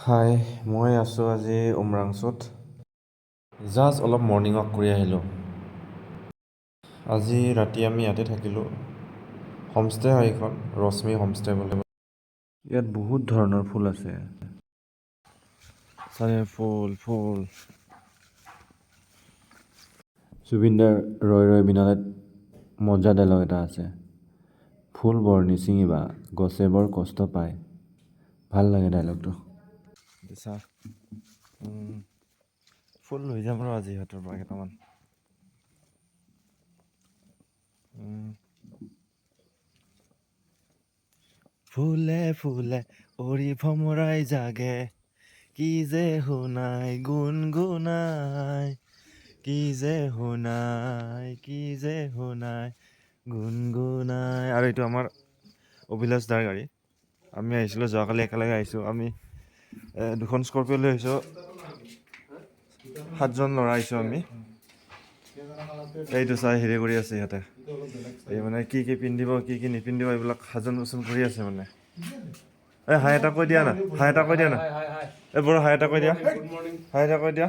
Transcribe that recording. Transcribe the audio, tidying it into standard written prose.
হাই, মই আছোঁ আজি উমৰাংচুত। জাষ্ট অলপ মৰ্ণিং ৱাক কৰি আহিলোঁ। আজি ৰাতি আমি ইয়াতে থাকিলোঁ। হোমষ্টে হয় এইখন, ৰশ্মি হোমষ্টে বুলি। ইয়াত বহুত ধৰণৰ ফুল আছে। চাৰে ফুল ফুল। জুবিনদাৰ ৰৈ ৰৈ বিনালেত মজা ডাইলগ এটা আছে। ফুল বৰ নিচিঙিবা, গছে বৰ কষ্ট পায়। ভাল লাগে ডাইলগটো। চা ফুল লৈ যাম আৰু আজি সিহঁতৰ পৰা কেইটামান। ফুলে ফুলে অৰি ভমৰাই জাগে, কি যে শুনাই গুণগুণাই, কি যে শুনাই গুণগুণাই। আৰু এইটো আমাৰ অভিলাষ দাৰ গাড়ী। আমি আহিছিলোঁ যোৱাকালি একেলগে আহিছোঁ। আমি দুখন স্কৰপিঅ' লৈ আহিছোঁ। 7জন ল'ৰা আহিছোঁ আমি। এইটো চাই হেৰি কৰি আছে সিহঁতে, এই মানে কি পিন্ধিব কি নিপিন্ধিব এইবিলাক সাজোন পোচন কৰি আছে মানে। এই হাই এটা কৈ দিয়া না, হাই এটা কৈ দিয়া না। এই বড়ো হাই এটা কৈ দিয়া, হাই এটা কৈ দিয়া।